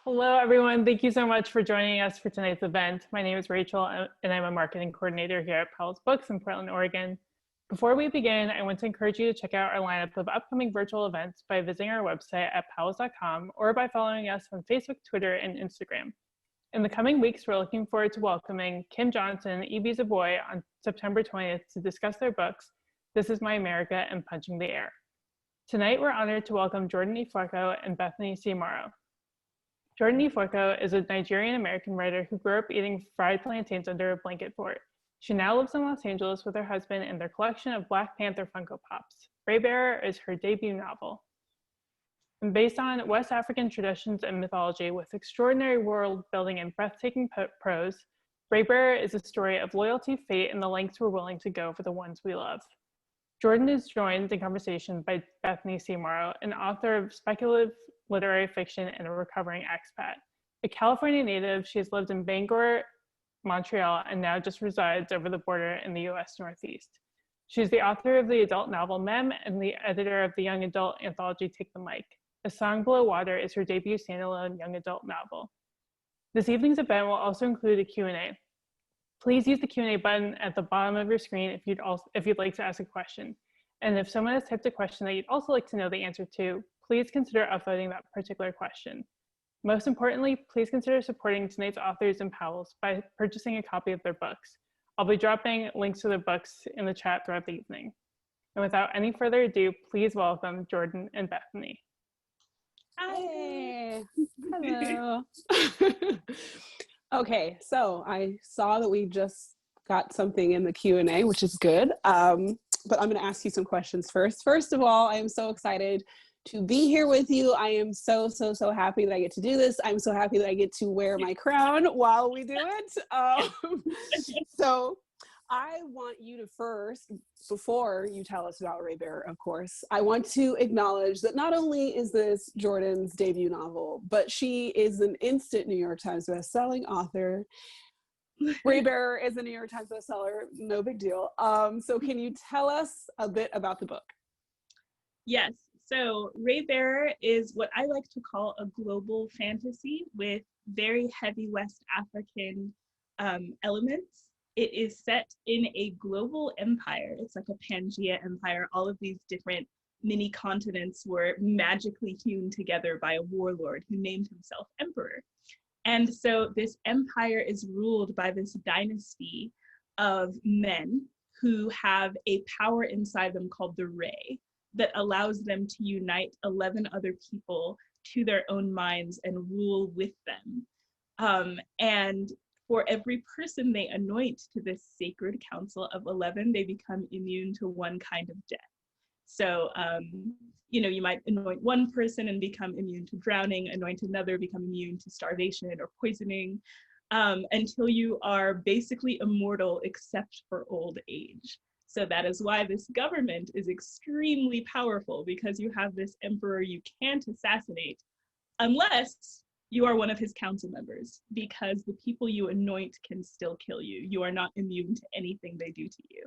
Hello, everyone. Thank you so much for joining us for tonight's event. My name is Rachel, and I'm a marketing coordinator here at Powell's Books in Portland, Oregon. Before we begin, I want to encourage you to check out our lineup of upcoming virtual events by visiting our website at powells.com or by following us on Facebook, Twitter, and Instagram. In the coming weeks, we're looking forward to welcoming Kim Johnson and E.B. Zaboy on September 20th to discuss their books, This Is My America and Punching the Air. Tonight, we're honored to welcome Jordan Ifueko and Bethany C. Morrow. Jordan Ifueko is a Nigerian-American writer who grew up eating fried plantains under a blanket fort. She now lives in Los Angeles with her husband and their collection of Black Panther Funko Pops. Raybearer is her debut novel. And based on West African traditions and mythology with extraordinary world building and breathtaking prose, Raybearer is a story of loyalty, fate, and the lengths we're willing to go for the ones we love. Jordan is joined in conversation by Bethany C. Morrow, an author of speculative literary fiction and a recovering expat. A California native, she has lived in Bangor, Montreal, and now just resides over the border in the US Northeast. She's the author of the adult novel Mem and the editor of the young adult anthology Take the Mic. A Song Below Water is her debut standalone young adult novel. This evening's event will also include a Q&A. Please use the Q&A button at the bottom of your screen if you'd like to ask a question. And if someone has typed a question that you'd also like to know the answer to, please consider upvoting that particular question. Most importantly, please consider supporting tonight's authors and Powell's by purchasing a copy of their books. I'll be dropping links to their books in the chat throughout the evening. And without any further ado, please welcome Jordan and Bethany. Hi. Hello. Okay, so I saw that we just got something in the Q&A, which is good. But I'm going to ask you some questions first. First of all, I am so excited to be here with you. I am so happy that I get to do this. I'm so happy that I get to wear my crown while we do it. So I want you to first, before you tell us about Raybearer, of course, I want to acknowledge that not only is this Jordan's debut novel, but she is an instant New York Times bestselling author. Raybearer is a New York Times bestseller, no big deal. So can you tell us a bit about the book? Yes, so Raybearer is what I like to call a global fantasy with very heavy West African elements. It is set in a global empire. It's like a Pangea empire. All of these different mini continents were magically hewn together by a warlord who named himself emperor. And so this empire is ruled by this dynasty of men who have a power inside them called the Ray that allows them to unite 11 other people to their own minds and rule with them. And for every person they anoint to this sacred council of 11, they become immune to one kind of death. So, you might anoint one person and become immune to drowning, anoint another, become immune to starvation or poisoning, until you are basically immortal except for old age. So that is why this government is extremely powerful, because you have this emperor you can't assassinate unless you are one of his council members, because the people you anoint can still kill you. You are not immune to anything they do to you.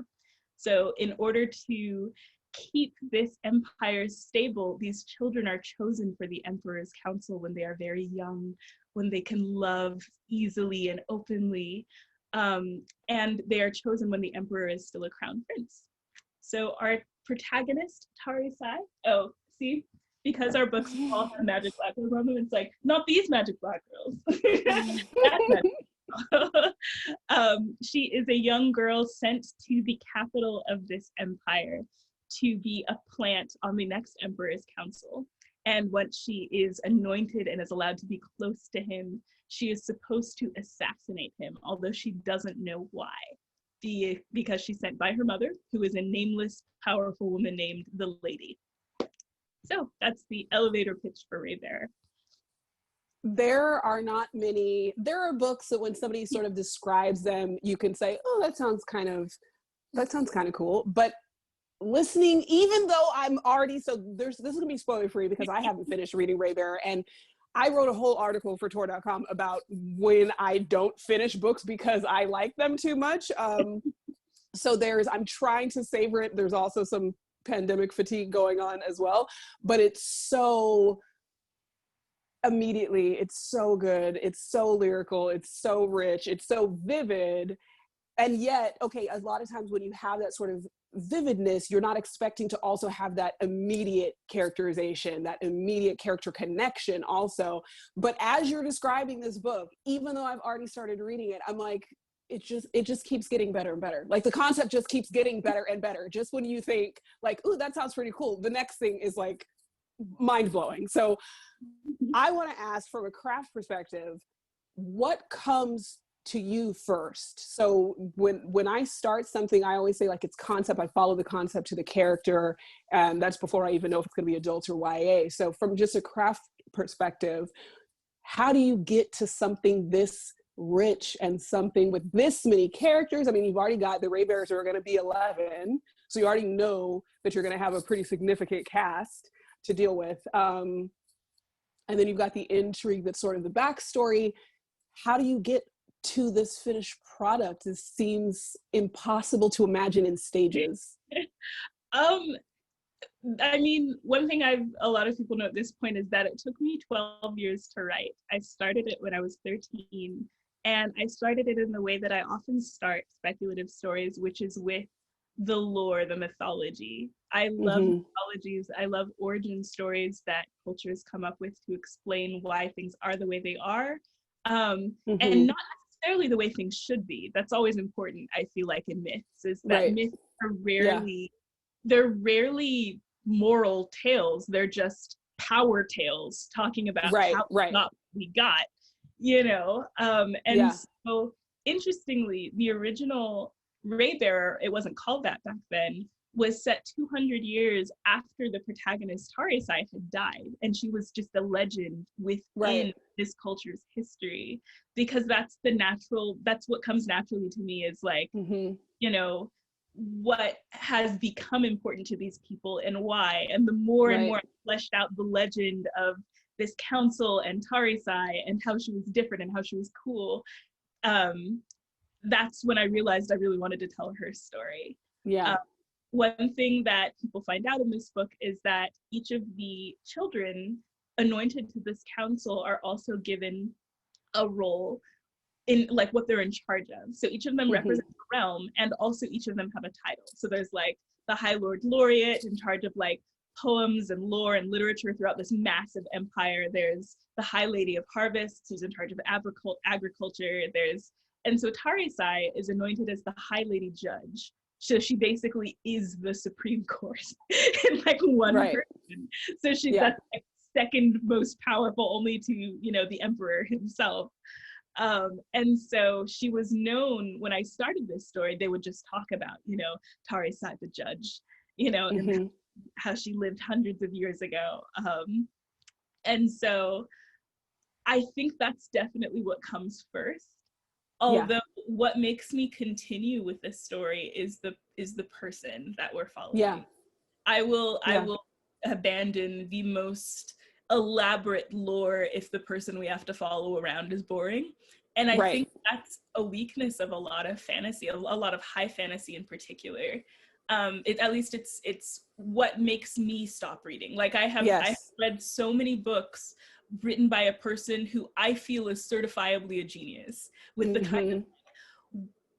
So in order to keep this empire stable, these children are chosen for the emperor's council when they are very young, when they can love easily and openly, and they are chosen when the emperor is still a crown prince. So our protagonist, Tarisai, oh, see? Because our books all have magic black girls on them, it's like, not these magic black girls. That magic. She is a young girl sent to the capital of this empire to be a plant on the next emperor's council. And once she is anointed and is allowed to be close to him, she is supposed to assassinate him, although she doesn't know why. Because she's sent by her mother, who is a nameless, powerful woman named the Lady. So that's the elevator pitch for Raybearer. There are not many, there are books that when somebody sort of describes them, you can say, oh, that sounds kind of cool. But listening, even though I'm already, this is gonna be spoiler free because I haven't finished reading Raybearer, and I wrote a whole article for Tor.com about when I don't finish books because I like them too much. So I'm trying to savor it. There's also some pandemic fatigue going on as well, but it's so immediately, it's so good, it's so lyrical, it's so rich, it's so vivid. And yet, okay, a lot of times when you have that sort of vividness, you're not expecting to also have that immediate characterization, that immediate character connection also. But as you're describing this book, even though I've already started reading it, I'm like, it just keeps getting better and better. Like the concept just keeps getting better and better. Just when you think like, ooh, that sounds pretty cool, the next thing is like mind-blowing. So I want to ask, from a craft perspective, what comes to you first? So when I start something, I always say like it's concept. I follow the concept to the character, and that's before I even know if it's going to be adult or YA. So from just a craft perspective, how do you get to something this rich and something with this many characters? I mean, you've already got the Raybearers are going to be 11, so you already know that you're going to have a pretty significant cast to deal with. And then you've got the intrigue that's sort of the backstory. How do you get to this finished product? This seems impossible to imagine in stages. I mean, one thing a lot of people know at this point is that it took me 12 years to write. I started it when I was 13, and I started it in the way that I often start speculative stories, which is with the lore, the mythology. I love mythologies. I love origin stories that cultures come up with to explain why things are the way they are, and not necessarily the way things should be. That's always important, I feel like, in myths, is that myths are they're rarely moral tales. They're just power tales talking about how not we got, you know? So interestingly, the original Raybearer, it wasn't called that back then, was set 200 years after the protagonist Tarisai had died, and she was just a legend within this culture's history, because that's what comes naturally to me, is like, you know, what has become important to these people and why. And the more and more I fleshed out the legend of this council and Tarisai and how she was different and how she was cool, that's when I realized I really wanted to tell her story. One thing that people find out in this book is that each of the children anointed to this council are also given a role in like what they're in charge of. So each of them represents a realm, and also each of them have a title. So there's like the High Lord Laureate in charge of like poems and lore and literature throughout this massive empire. There's the High Lady of Harvests, who's in charge of agriculture. And so Tarisai is anointed as the High Lady Judge. So she basically is the Supreme Court in like one person. So that's like second most powerful, only to, you know, the emperor himself. And so she was known, when I started this story, they would just talk about, you know, Tarisai the judge, you know, and how she lived hundreds of years ago. And so I think that's definitely what comes first. Although what makes me continue with this story is the person that we're following. I will abandon the most elaborate lore if the person we have to follow around is boring. And I think that's a weakness of a lot of fantasy, a lot of high fantasy in particular. At least it's what makes me stop reading. Like I have read so many books written by a person who I feel is certifiably a genius, with the kind of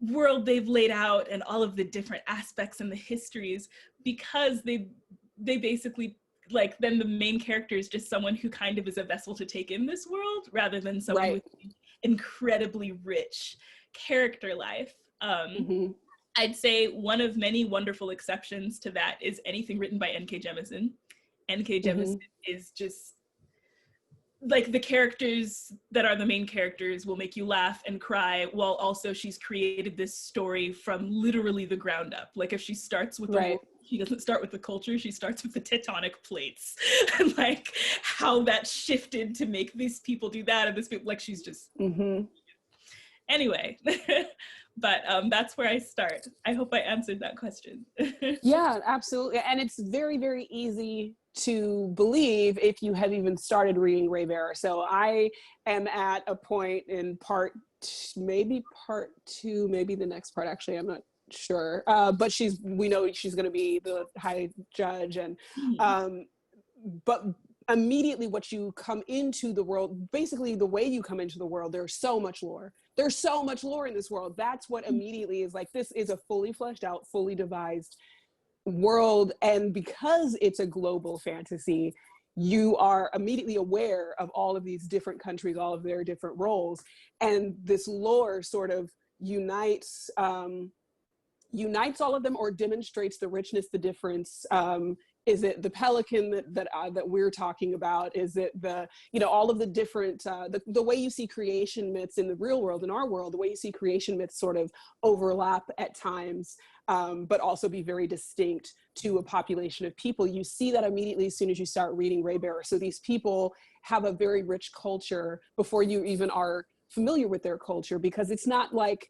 world they've laid out and all of the different aspects and the histories, because they basically, like, then the main character is just someone who kind of is a vessel to take in this world, rather than someone with incredibly rich character life. I'd say one of many wonderful exceptions to that is anything written by N.K. Jemisin. N.K. Jemisin is just, like, the characters that are the main characters will make you laugh and cry, while also she's created this story from literally the ground up. Like, if she starts with the world, she doesn't start with the culture, she starts with the tectonic plates and like how that shifted to make these people do that, and this people, like, she's just anyway. But that's where I start. I hope I answered that question. Yeah, absolutely. And it's very, very easy to believe if you have even started reading Raybearer. So I am at a point in maybe part two, maybe the next part, actually, I'm not sure. But we know she's going to be the high judge, and but immediately what you come into the world, basically the way you come into the world, there's so much lore. There's so much lore in this world. That's what immediately is like, this is a fully fleshed out, fully devised world. And because it's a global fantasy, you are immediately aware of all of these different countries, all of their different roles. And this lore sort of unites all of them, or demonstrates the richness, the difference. Is it the pelican that we're talking about? Is it the, you know, all of the different, the way you see creation myths in the real world, in our world, the way you see creation myths sort of overlap at times, but also be very distinct to a population of people. You see that immediately as soon as you start reading Raybearer. So these people have a very rich culture before you even are familiar with their culture, because it's not like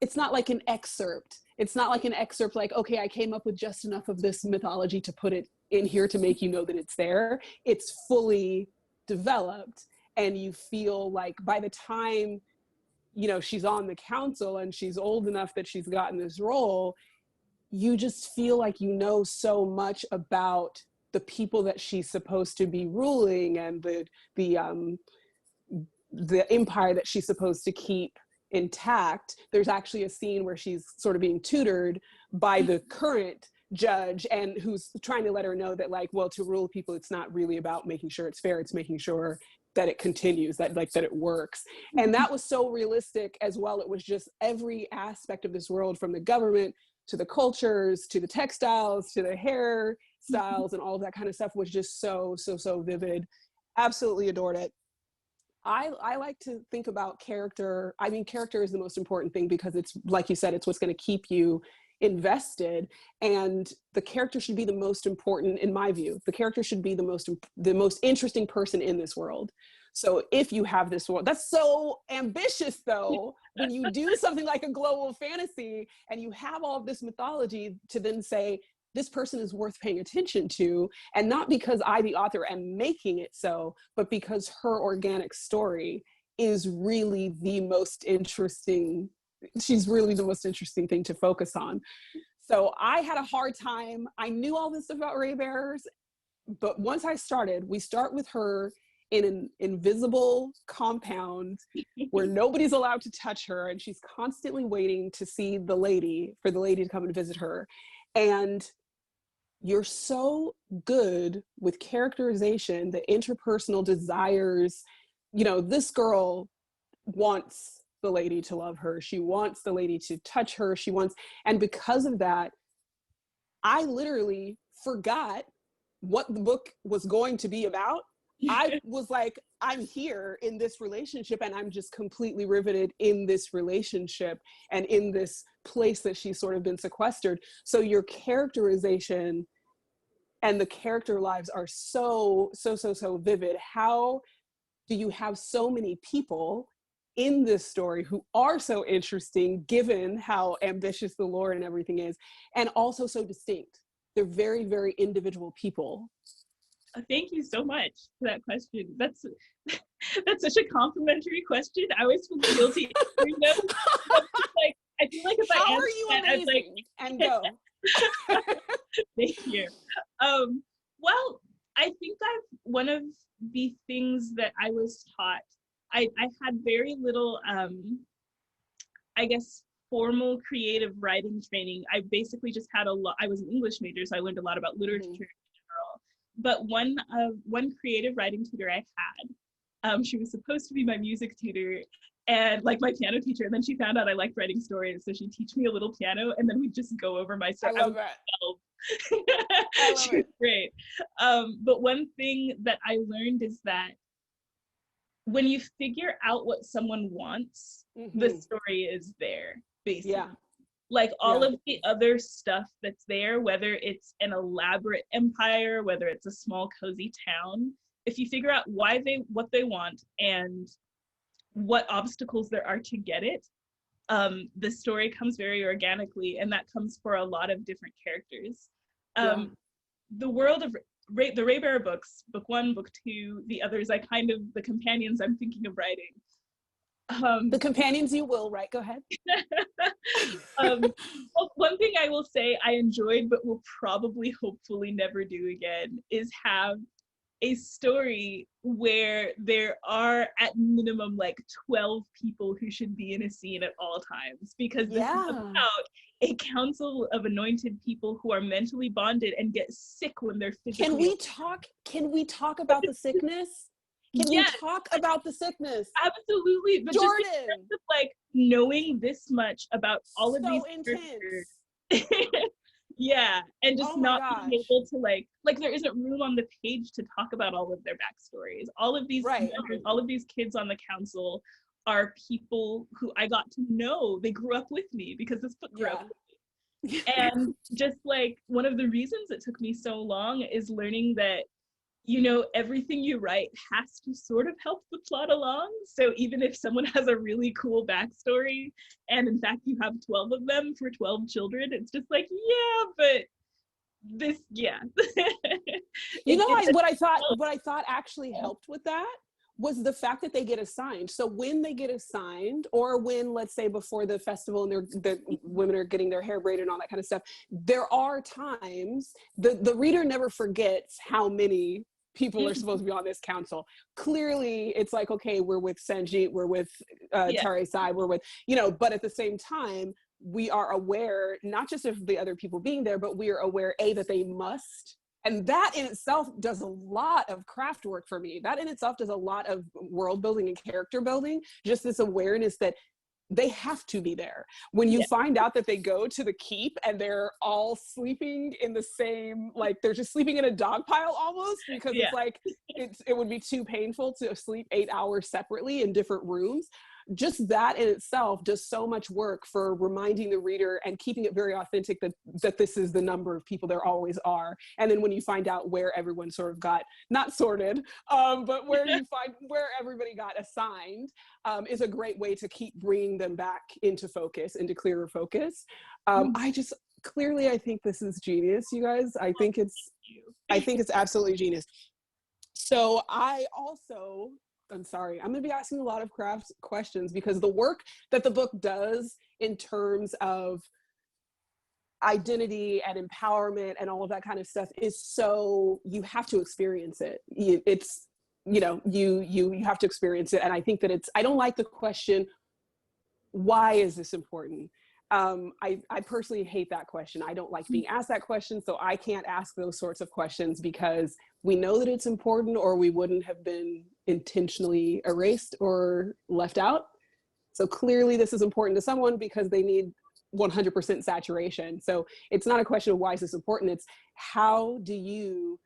an excerpt. It's not like an excerpt like, okay, I came up with just enough of this mythology to put it in here to make you know that it's there. It's fully developed, and you feel like by the time, you know, she's on the council and she's old enough that she's gotten this role, you just feel like you know so much about the people that she's supposed to be ruling, and the empire that she's supposed to keep intact. There's actually a scene where she's sort of being tutored by the current judge, and who's trying to let her know that, like, well, to rule people, it's not really about making sure it's fair, it's making sure that it continues, that it works. And that was so realistic as well. It was just every aspect of this world, from the government to the cultures to the textiles to the hair styles and all of that kind of stuff, was just so vivid. Absolutely adored it. I like to think about character. I mean, character is the most important thing, because it's, like you said, it's what's going to keep you invested. And the character should be the most important, in my view. The character should be the most interesting person in this world. So if you have this world, that's so ambitious though, when you do something like a global fantasy and you have all of this mythology, to then say, this person is worth paying attention to, and not because I, the author, am making it so, but because her organic story is really the most interesting. She's really the most interesting thing to focus on. So I had a hard time. I knew all this about Raybearers, but once I started, we start with her in an invisible compound where nobody's allowed to touch her, and she's constantly waiting to see the lady, for the lady to come and visit her. And you're so good with characterization, the interpersonal desires. You know, this girl wants the lady to love her. She wants the lady to touch her. And because of that, I literally forgot what the book was going to be about. I was like, I'm here in this relationship, and I'm just completely riveted in this relationship and in this place that she's sort of been sequestered. So your characterization and the character lives are so vivid. How do you have so many people in this story who are so interesting, given how ambitious the lore and everything is, and also so distinct? They're very, very individual people. Thank you so much for that question. That's such a complimentary question. I always feel guilty answering them. Like, I feel like if I answer that, I'm like, and go. Thank you. Well, I think one of the things that I was taught, I had very little, I guess, formal creative writing training. I basically just had I was an English major, so I learned a lot about literature in general. But one creative writing tutor I had, she was supposed to be my music tutor and like my piano teacher. And then she found out I liked writing stories. So she'd teach me a little piano, and then we'd just go over my stuff. I love that. She was great. But one thing that I learned is that when you figure out what someone wants, the story is there, basically. Yeah. Like all of the other stuff that's there, whether it's an elaborate empire, whether it's a small cozy town, if you figure out what they want and what obstacles there are to get it, the story comes very organically, and that comes for a lot of different characters. The world of the Raybearer books, book 1, book 2, the others, the companions I'm thinking of writing. The companions you will write, go ahead. Well, one thing I will say I enjoyed, but will probably hopefully never do again, is have a story where there are at minimum like 12 people who should be in a scene at all times, because this is about a council of anointed people who are mentally bonded and get sick when they're physically. Can we talk about the sickness? Can we talk about the sickness? Absolutely. But Jordan, just in terms of like knowing this much about all of these intense. Yeah, and just not being able to like there isn't room on the page to talk about all of their backstories. All of these members, all of these kids on the council are people who I got to know. They grew up with me because this book grew up with me. And just like one of the reasons it took me so long is learning that, you know, everything you write has to sort of help the plot along. So even if someone has a really cool backstory, and in fact you have 12 of them for 12 children, it's just like, yeah, but this, yeah. You know, what I thought actually helped with that was the fact that they get assigned. So when they get assigned, or when, let's say, before the festival and the women are getting their hair braided and all that kind of stuff, there are times the reader never forgets how many people are supposed to be on this council. Clearly, it's like, okay, we're with Sanjit, we're with Tarisai, we're with, you know, but at the same time, we are aware, not just of the other people being there, but we are aware, that they must. And that in itself does a lot of craft work for me. That in itself does a lot of world building and character building, just this awareness that they have to be there. When you find out that they go to the keep and they're all sleeping in the same, like they're just sleeping in a dog pile almost, because it's like, it would be too painful to sleep 8 hours separately in different rooms. Just that in itself does so much work for reminding the reader and keeping it very authentic that this is the number of people there always are. And then when you find out where everyone sort of got, not sorted, but where you find where everybody got assigned, is a great way to keep bringing them back into focus, into clearer focus. I think this is genius, you guys. I think it's absolutely genius. So I'm sorry, I'm going to be asking a lot of craft questions, because the work that the book does in terms of identity and empowerment and all of that kind of stuff is so, you have to experience it. It's, you know, you have to experience it. And I think that I don't like the question, why is this important? I personally hate that question. I don't like being asked that question, so I can't ask those sorts of questions, because we know that it's important, or we wouldn't have been intentionally erased or left out. So clearly this is important to someone because they need 100% saturation. So it's not a question of why is this important, it's how do you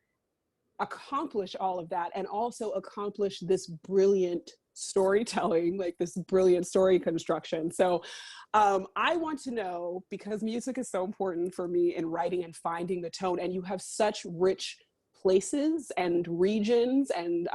accomplish all of that and also accomplish this brilliant storytelling, like this brilliant story construction. So I want to know, because music is so important for me in writing and finding the tone, and you have such rich places and regions, and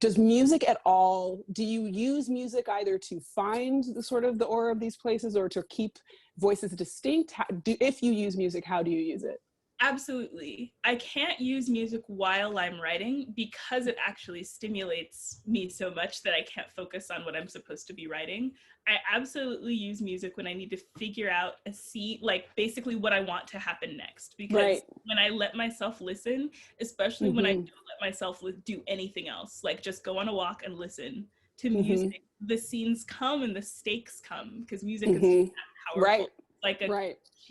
does music at all, do you use music either to find the sort of the aura of these places or to keep voices distinct? If you use music, how do you use it? Absolutely. I can't use music while I'm writing because it actually stimulates me so much that I can't focus on what I'm supposed to be writing. I absolutely use music when I need to figure out a scene, like basically what I want to happen next. Because when I let myself listen, especially when I don't let myself do anything else, like just go on a walk and listen to music, the scenes come and the stakes come, because music is that powerful. Like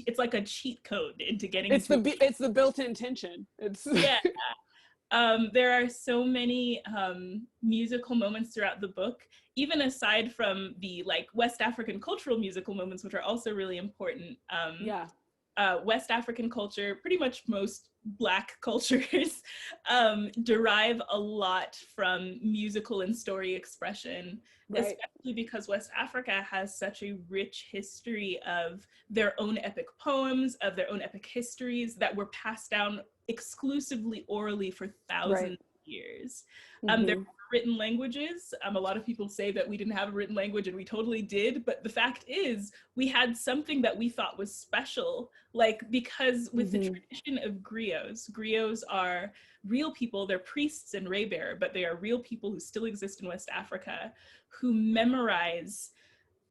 it's like a cheat code into getting it's the built-in tension. There are so many musical moments throughout the book, even aside from the like West African cultural musical moments, which are also really important. West African culture, pretty much most Black cultures, derive a lot from musical and story expression, especially because West Africa has such a rich history of their own epic poems, of their own epic histories that were passed down exclusively orally for thousands of years. There were written languages. A lot of people say that we didn't have a written language, and we totally did, but the fact is we had something that we thought was special, like, because with the tradition of griots are real people, they're priests and Raybearer, but they are real people who still exist in West Africa, who memorize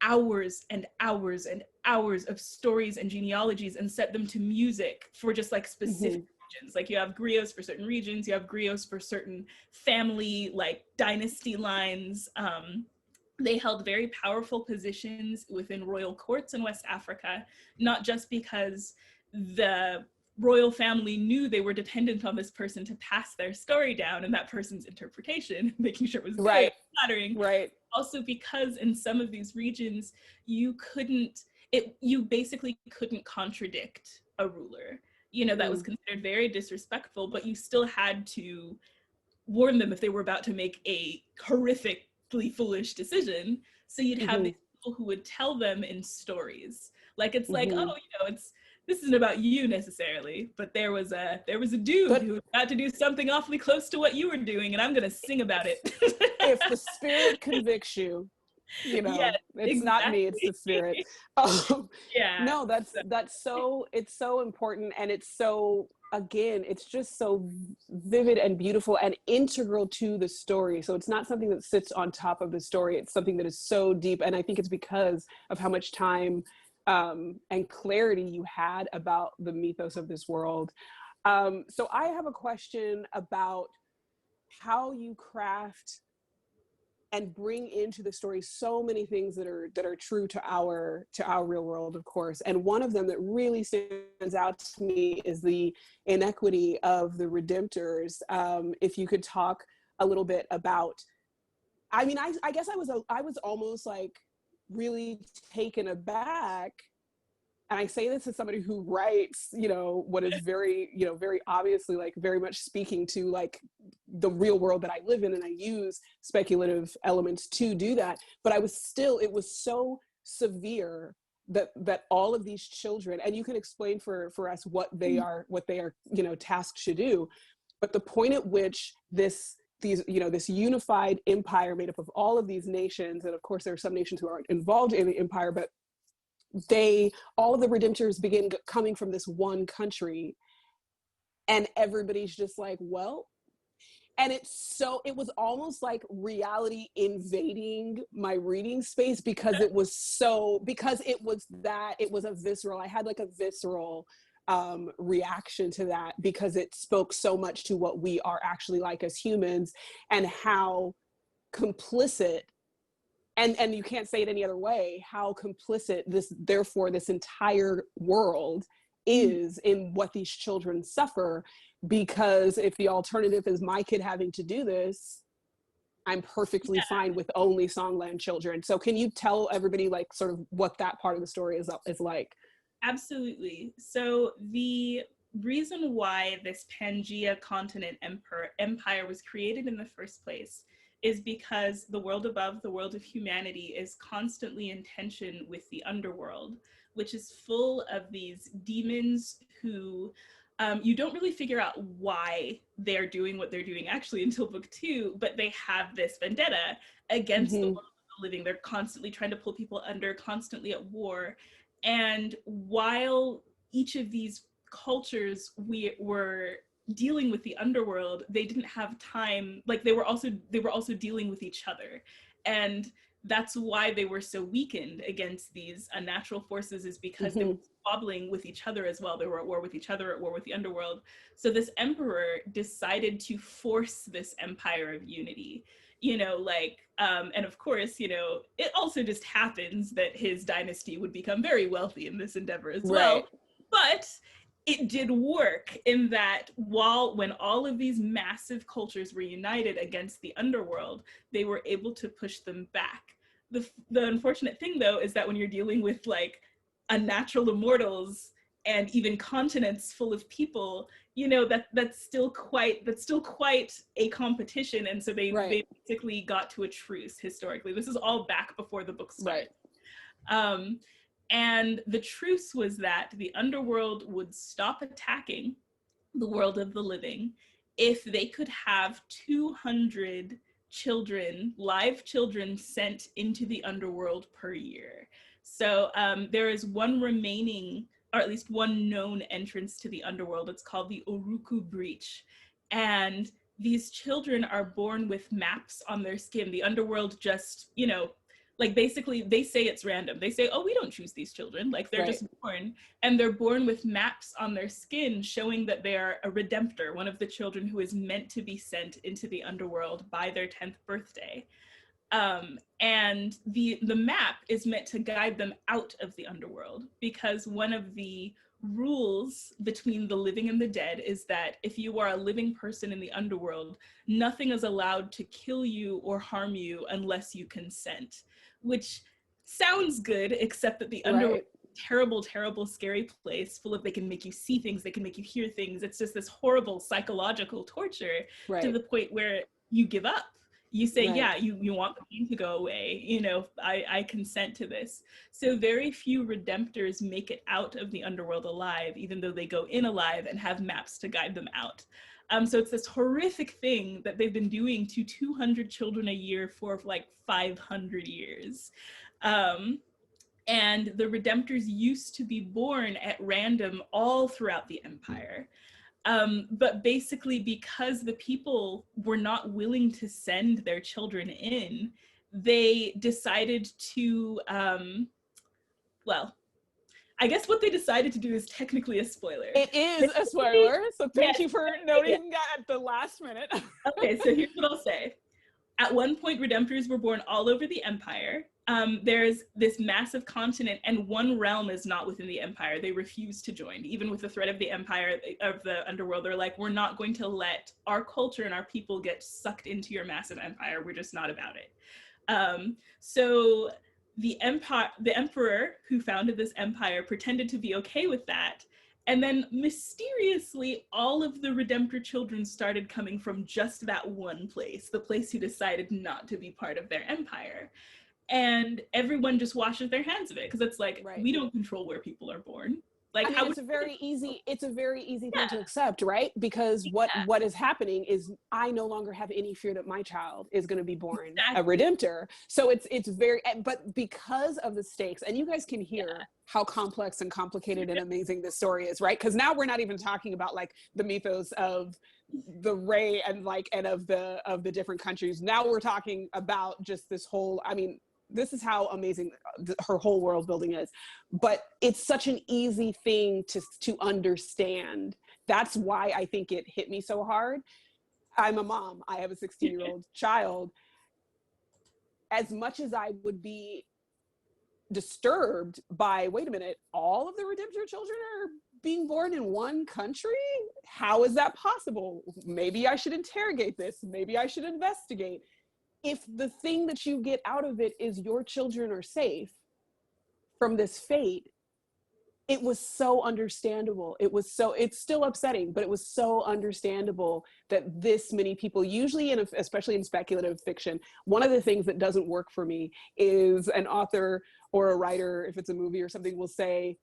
hours and hours and hours of stories and genealogies and set them to music for just like specific regions. Like you have griots for certain regions, you have griots for certain family, like dynasty lines. They held very powerful positions within royal courts in West Africa, not just because the royal family knew they were dependent on this person to pass their story down and that person's interpretation, making sure it was good, flattering. Right. Also because in some of these regions, you basically couldn't contradict a ruler. You know, that was considered very disrespectful, but you still had to warn them if they were about to make a horrifically foolish decision. So you'd have these people who would tell them in stories. Like it's like, oh, you know, this isn't about you necessarily, but there was a dude who was about to do something awfully close to what you were doing, and I'm gonna sing about it. If the spirit convicts you, you know, yes, it's not me, it's the spirit. Yeah. No, that's so, it's so important, and it's so, again, it's just so vivid and beautiful and integral to the story. So it's not something that sits on top of the story, it's something that is so deep, and I think it's because of how much time and clarity you had about the mythos of this world. So I have a question about how you craft and bring into the story so many things that are true to our real world, of course. And one of them that really stands out to me is the inequity of the Redemptors. If you could talk a little bit about, I mean, I guess I was almost like really taken aback. And I say this as somebody who writes, you know, what is very, you know, very obviously like very much speaking to like the real world that I live in, and I use speculative elements to do that. But it was so severe that all of these children, and you can explain for us what they are, you know, tasked to do. But the point at which this unified empire made up of all of these nations, and of course there are some nations who aren't involved in the empire, but all of the Redemptors begin coming from this one country, and everybody's just like, well, and it was almost like reality invading my reading space, because it was a visceral, I had like a visceral reaction to that, because it spoke so much to what we are actually like as humans, and how complicit, and you can't say it any other way, how complicit this entire world is in what these children suffer. Because if the alternative is my kid having to do this, I'm perfectly fine with only Songland children. So can you tell everybody like sort of what that part of the story is like? Absolutely. So the reason why this Pangea continent empire was created in the first place is because the world above, the world of humanity, is constantly in tension with the underworld, which is full of these demons who you don't really figure out why they're doing what they're doing actually until book 2, but they have this vendetta against the world of the living. They're constantly trying to pull people under, constantly at war. And while each of these cultures were dealing with the underworld, they didn't have time, like they were also dealing with each other. And that's why they were so weakened against these unnatural forces, is because they were squabbling with each other as well. They were at war with each other, at war with the underworld. So this emperor decided to force this empire of unity, you know, like, and of course, you know, it also just happens that his dynasty would become very wealthy in this endeavor as well. But it did work in that when all of these massive cultures were united against the underworld, they were able to push them back. The unfortunate thing, though, is that when you're dealing with like unnatural immortals and even continents full of people, you know, that's still quite a competition. And so they basically got to a truce historically. This is all back before the book started. And the truce was that the underworld would stop attacking the world of the living if they could have 200 children, live children, sent into the underworld per year. So there is one remaining, or at least one known entrance to the underworld. It's called the Oruku Breach. And these children are born with maps on their skin. The underworld just, you know, Like basically they say it's random. They say, oh, we don't choose these children. Like they're Right. just born, and they're born with maps on their skin showing that they are a redemptor, one of the children who is meant to be sent into the underworld by their 10th birthday. And the map is meant to guide them out of the underworld, because one of the rules between the living and the dead is that if you are a living person in the underworld, nothing is allowed to kill you or harm you unless you consent, which sounds good, except that the underworld is a terrible, terrible, scary place full of, they can make you see things, they can make you hear things. It's just this horrible psychological torture to the point where you give up. You say, yeah, you want the pain to go away. You know, I consent to this. So very few redemptors make it out of the underworld alive, even though they go in alive and have maps to guide them out. So it's this horrific thing that they've been doing to 200 children a year for like 500 years. And the redemptors used to be born at random all throughout the empire. But basically, because the people were not willing to send their children in, they decided to, well, I guess what they decided to do is technically a spoiler. It is a spoiler, so thank you for noting that at the last minute. Okay, so here's what I'll say. At one point, redemptors were born all over the empire. There's this massive continent, and one realm is not within the empire. They refuse to join. Even with the threat of the empire, of the underworld, they're like, we're not going to let our culture and our people get sucked into your massive empire. We're just not about it. So the emperor who founded this empire pretended to be okay with that. And then mysteriously, all of the redemptor children started coming from just that one place, the place who decided not to be part of their empire. And everyone just washes their hands of it, because it's like, we don't control where people are born. Like, I mean, it's a very easy thing to accept, right? Because what is happening is I no longer have any fear that my child is going to be born a redemptor. So it's very, but because of the stakes, and you guys can hear how complex and complicated and amazing this story is, right? Because now we're not even talking about like the mythos of the Ray and of the different countries. Now we're talking about just this whole, I mean, this is how amazing her whole world building is. But it's such an easy thing to understand. That's why I think it hit me so hard. I'm a mom. I have a 16-year-old child. As much as I would be disturbed by, wait a minute, all of the redemptor children are being born in one country? How is that possible? Maybe I should interrogate this. Maybe I should investigate. If the thing that you get out of it is your children are safe from this fate, it was so understandable. It's still upsetting, but it was so understandable that this many people, usually, especially in speculative fiction, one of the things that doesn't work for me is an author or a writer, if it's a movie or something, will say,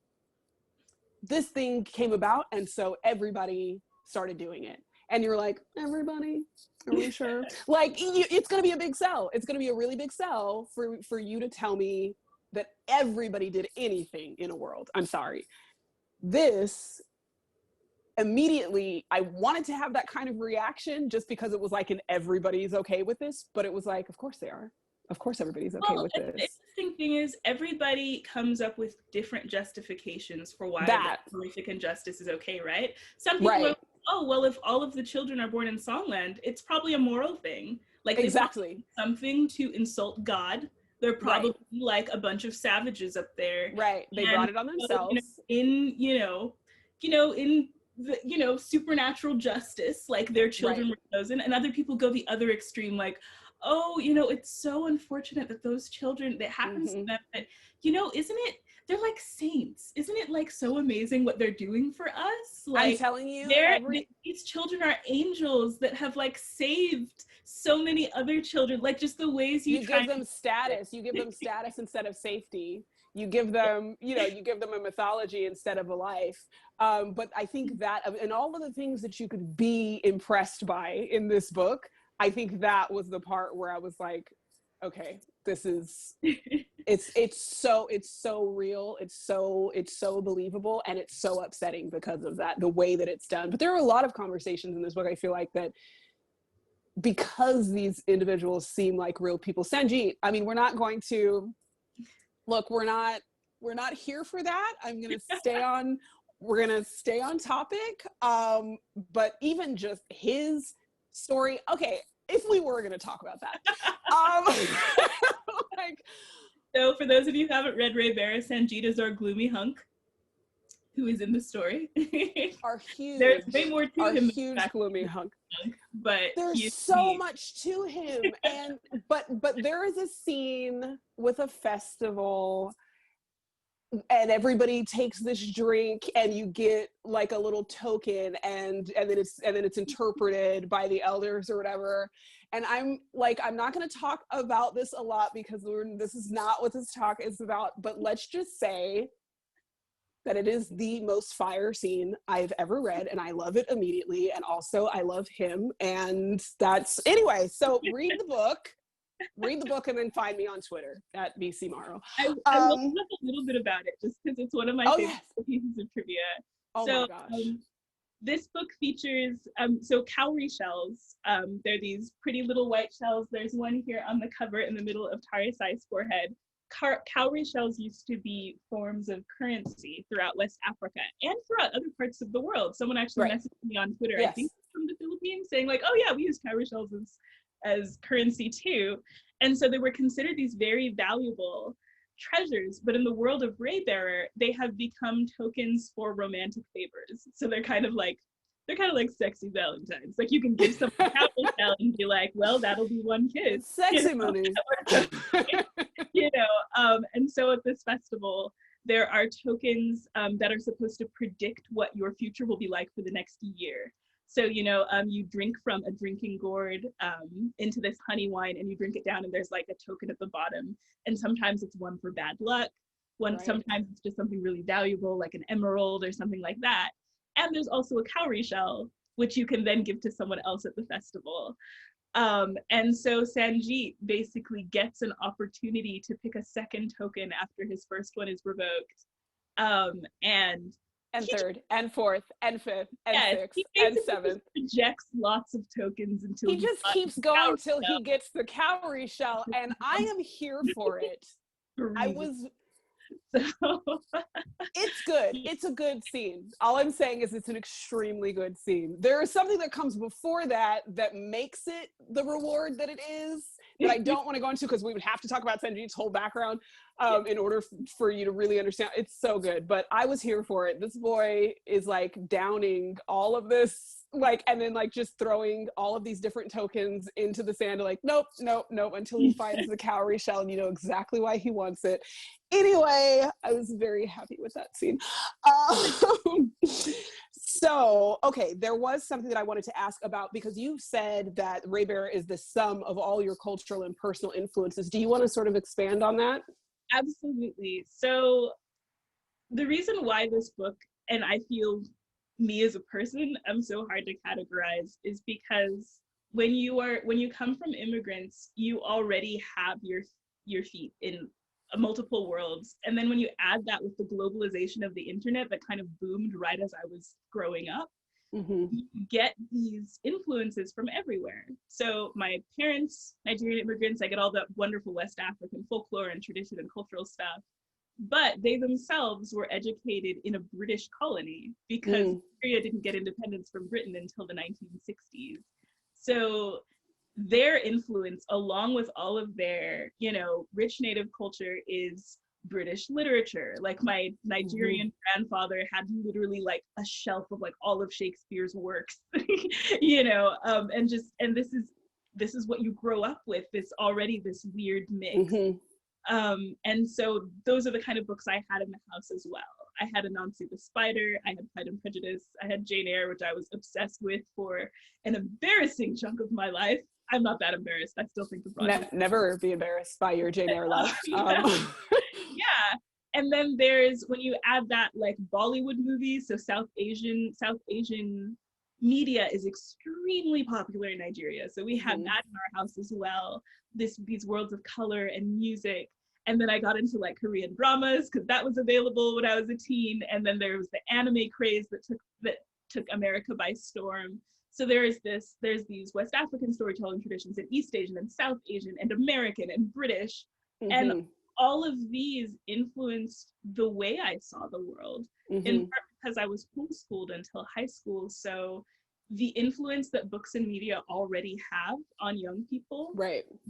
this thing came about, and so everybody started doing it. And you're like, everybody? Are we sure? Like, it's going to be a big sell. It's going to be a really big sell for you to tell me that everybody did anything in a world. I'm sorry. This, immediately, I wanted to have that kind of reaction just because it was like, and everybody's okay with this, but it was like, of course they are. Of course everybody's okay with this. The interesting thing is everybody comes up with different justifications for why that horrific injustice is okay, right? Some people are, oh, well, if all of the children are born in Songland, it's probably a moral thing. Like, exactly, something to insult God. They're probably like a bunch of savages up there. Right. They brought it on themselves. In the, supernatural justice, like their children were chosen, and other people go the other extreme, like, oh, it's so unfortunate that those children, that happens to them, but isn't it, they're like saints. Isn't it like so amazing what they're doing for us? Like, I'm telling you, these children are angels that have like saved so many other children. Like, just the ways you give them status. You give them status instead of safety. You give them, you give them a mythology instead of a life. But I think that, and all of the things that you could be impressed by in this book, I think that was the part where I was like, okay, this is, it's so real. It's so believable, and it's so upsetting because of that, the way that it's done. But there are a lot of conversations in this book, I feel like, that because these individuals seem like real people. Sanjeet, I mean, we're not going to, look, we're not here for that. We're gonna stay on topic. But even just his story, okay, if we were gonna talk about that. Like, so for those of you who haven't read Raybearer, Sanjeet is our gloomy hunk who is in the story. There's way more to him. Huge gloomy hunk. But there's so much to him. And but there is a scene with a festival and everybody takes this drink and you get like a little token and then it's interpreted by the elders or whatever. And I'm not going to talk about this a lot because this is not what this talk is about, but let's just say that it is the most fire scene I've ever read, and I love it immediately, and also I love him, and that's, anyway, so read the book, and then find me on Twitter at BC Morrow. I will talk a little bit about it, just because it's one of my favorite pieces of trivia. Oh my gosh. This book features, so cowrie shells. They're these pretty little white shells. There's one here on the cover in the middle of Tarisai's forehead. Cowrie shells used to be forms of currency throughout West Africa and throughout other parts of the world. Someone actually messaged me on Twitter, I think from the Philippines, saying like, oh yeah, we use cowrie shells as currency too. And so they were considered these very valuable treasures, but in the world of Raybearer, they have become tokens for romantic favors. So they're kind of like sexy Valentines. Like you can give someone a cowrie shell and be like, well, that'll be one kiss. Sexy money. And so at this festival, there are tokens that are supposed to predict what your future will be like for the next year. So, you drink from a drinking gourd into this honey wine and you drink it down and there's like a token at the bottom. And sometimes it's one for bad luck. Sometimes it's just something really valuable, like an emerald or something like that. And there's also a cowrie shell, which you can then give to someone else at the festival. And so Sanjeet basically gets an opportunity to pick a second token after his first one is revoked. And third, and fourth, and fifth, and sixth, and seventh. Rejects lots of tokens until he just keeps going till he gets the cowrie shell, and I am here for it. It's good. It's a good scene. All I'm saying is it's an extremely good scene. There is something that comes before that makes it the reward that it is, that I don't want to go into because we would have to talk about Sanjeet's whole background in order for you to really understand. It's so good, but I was here for it. This boy is like downing all of this, and then just throwing all of these different tokens into the sand, nope, until he finds the cowrie shell, and you know exactly why he wants it. Anyway, I was very happy with that scene. So, okay, there was something that I wanted to ask about, because you said that Raybearer is the sum of all your cultural and personal influences. Do you want to sort of expand on that? Absolutely. So the reason why this book, and I feel me as a person, I'm so hard to categorize, is because when you come from immigrants, you already have your feet in multiple worlds. And then when you add that with the globalization of the internet that kind of boomed right as I was growing up, you get these influences from everywhere. So my parents, Nigerian immigrants, I get all that wonderful West African folklore and tradition and cultural stuff. But they themselves were educated in a British colony because Nigeria didn't get independence from Britain until the 1960s. So their influence, along with all of their, rich native culture, is British literature. Like my Nigerian grandfather had literally like a shelf of like all of Shakespeare's works, and this is what you grow up with, this weird mix. And so those are the kind of books I had in the house as well. I had Anansi the Spider, I had Pride and Prejudice, I had Jane Eyre, which I was obsessed with for an embarrassing chunk of my life. I'm not that embarrassed. I still think the project. Never be embarrassed by your Jane Eyre love. Yeah. And then there's, when you add that like Bollywood movies, so South Asian media is extremely popular in Nigeria. So we had that in our house as well. These worlds of color and music. And then I got into like Korean dramas because that was available when I was a teen. And then there was the anime craze that took America by storm. So there's these West African storytelling traditions and East Asian and South Asian and American and British. And all of these influenced the way I saw the world, in part because I was homeschooled until high school. So the influence that books and media already have on young people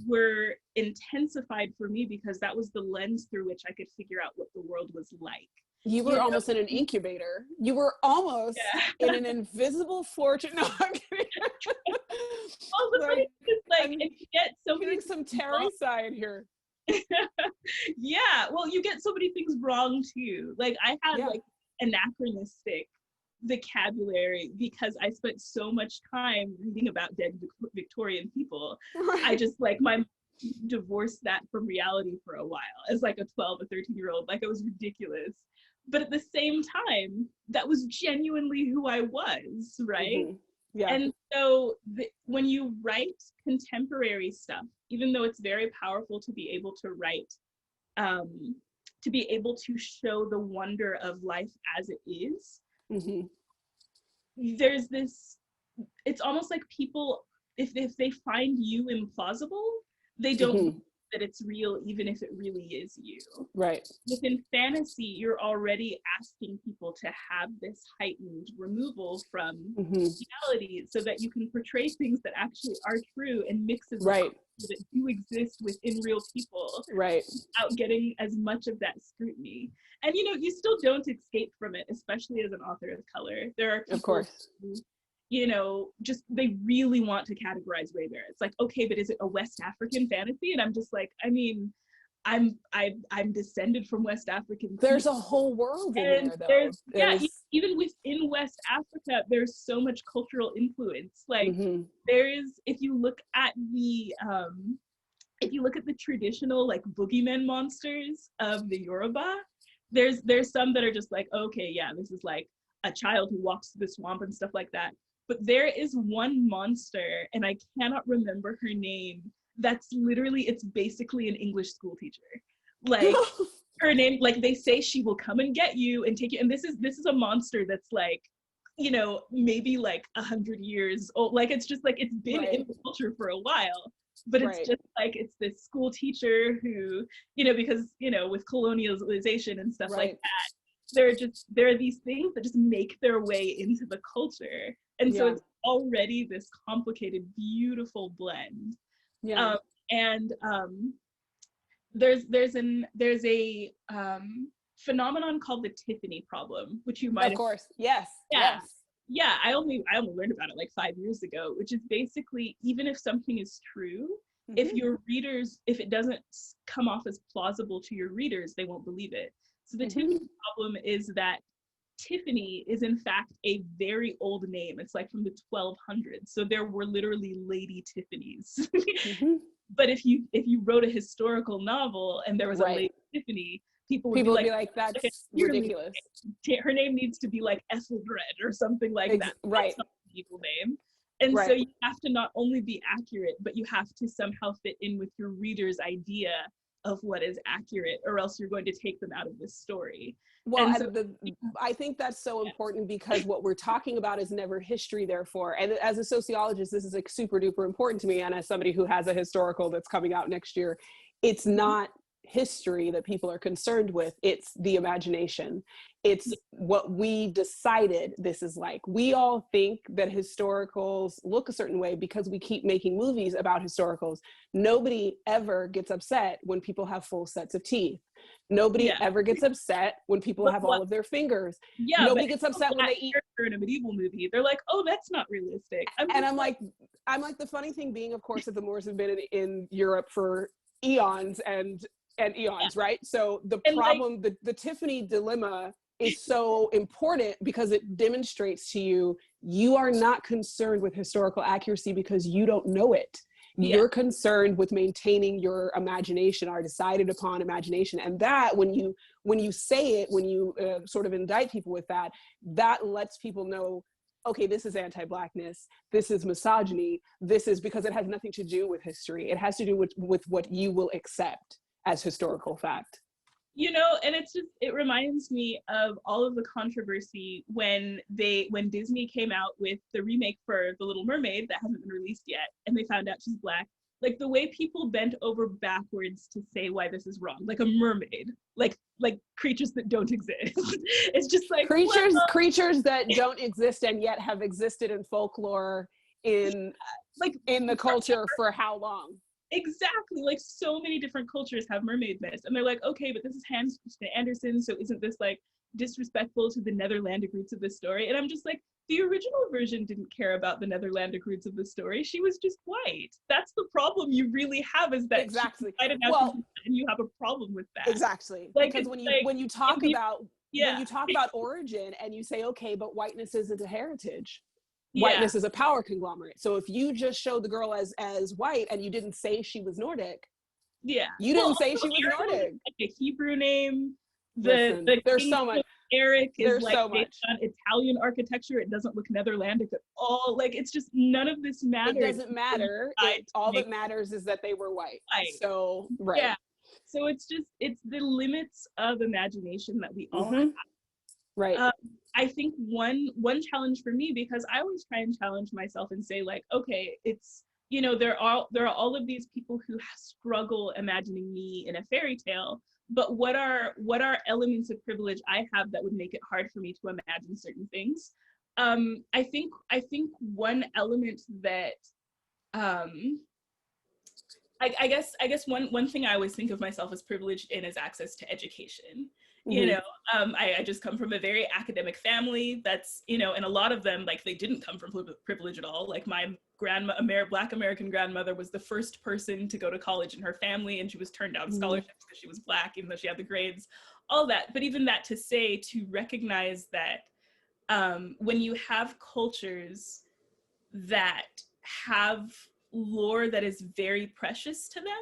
were intensified for me because that was the lens through which I could figure out what the world was like. You were almost in an incubator. You were almost in an invisible fortune. No, I'm kidding. Well, the thing is, like, and you get so many some Tarisai in here. Yeah, well, you get so many things wrong too. Like, I had like anachronistic vocabulary because I spent so much time reading about dead Victorian people. I just like divorced that from reality for a while as like a 12 or 13-year-old. Like, it was ridiculous. But at the same time, that was genuinely who I was, right? And so when you write contemporary stuff, even though it's very powerful to be able to write, to be able to show the wonder of life as it is, there's this, it's almost like people, if they find you implausible, they don't believe that it's real, even if it really is you. Right. Within fantasy, you're already asking people to have this heightened removal from reality so that you can portray things that actually are true and mixes that do exist within real people without getting as much of that scrutiny. And you know, you still don't escape from it, especially as an author of color. There are people who, you know, just they really want to categorize Raybearer. It's like, okay, but is it a West African fantasy? And I'm just like, I mean, I'm descended from West African. There's a whole world in there, though. Even within West Africa, there's so much cultural influence. Like there is, if you look at the traditional like boogeyman monsters of the Yoruba, there's some that are just like, okay, yeah, this is like a child who walks through the swamp and stuff like that. But there is one monster, and I cannot remember her name, that's literally, it's basically an English school teacher. Like her name, like they say she will come and get you and take you. And this is a monster that's like, you know, maybe like 100 years old. Like, it's just like, it's been in the culture for a while, but it's just like, it's this school teacher who, you know, because, you know, with colonialization and stuff like that, there are these things that just make their way into the culture. And so it's already this complicated, beautiful blend. There's a phenomenon called the Tiffany problem, which you might I only learned about it like 5 years ago, which is basically, even if something is true, if it doesn't come off as plausible to your readers, they won't believe it. So the Tiffany problem is that Tiffany is in fact a very old name. It's like from the 1200s. So there were literally Lady Tiffanys. But if you wrote a historical novel and there was a Lady Tiffany, people would be like, that's ridiculous. Her name needs to be like Ethelbred or something like that. That's not an evil name. And so you have to not only be accurate, but you have to somehow fit in with your reader's idea of what is accurate, or else you're going to take them out of this story. Well, I think that's so important, because what we're talking about is never history, therefore. And as a sociologist, this is like super duper important to me. And as somebody who has a historical that's coming out next year, it's not history that people are concerned with. It's the imagination. It's what we decided this is like. We all think that historicals look a certain way because we keep making movies about historicals. Nobody ever gets upset when people have full sets of teeth. Nobody ever gets upset when people have all of their fingers. Nobody gets upset when they eat in a medieval movie. They're like, oh, that's not realistic. I'm like, the funny thing being, of course, that the Moors have been in Europe for eons and eons, right? So the problem, the Tiffany dilemma is so important because it demonstrates to you, you are not concerned with historical accuracy because you don't know it. You're concerned with maintaining your imagination, our decided upon imagination. And that when you say it, when you sort of indict people with that, that lets people know, okay, this is anti-Blackness, this is misogyny, this is, because it has nothing to do with history. It has to do with what you will accept as historical fact. You know, and it's just, it reminds me of all of the controversy when Disney came out with the remake for The Little Mermaid that hasn't been released yet, and they found out she's Black. Like the way people bent over backwards to say why this is wrong, like a mermaid, like creatures that don't exist. It's just like creatures that don't exist and yet have existed in folklore in the culture for how long? Exactly, like so many different cultures have mermaid myths, and they're like, okay, but this is Hans Christian Andersen, so isn't this like disrespectful to the Netherlandic roots of the story? And I'm just like, the original version didn't care about the Netherlandic roots of the story. She was just white. That's the problem you really have, is that exactly. And you have a problem with that. Exactly. Like, because when you talk about origin and you say, okay, but whiteness isn't a heritage. Whiteness is a power conglomerate. So if you just showed the girl as white and you didn't say she was Nordic, you didn't say she was Nordic. Like a Hebrew name. There's so much. Eric is like based on Italian architecture. It doesn't look Netherlandic at all. Like, it's just, none of this matters. It doesn't matter. All that matters is that they were white. So so it's the limits of imagination that we all have. Right. I think one challenge for me, because I always try and challenge myself and say, like, okay, it's, you know, there are all of these people who struggle imagining me in a fairy tale, but what are elements of privilege I have that would make it hard for me to imagine certain things? I think one element that I guess one thing I always think of myself as privileged in is access to education. You know, I just come from a very academic family that's, you know, and a lot of them, like, they didn't come from privilege at all. Like, my Black American grandmother was the first person to go to college in her family, and she was turned down scholarships because she was Black, even though she had the grades, all that. But even that, to recognize that when you have cultures that have lore that is very precious to them,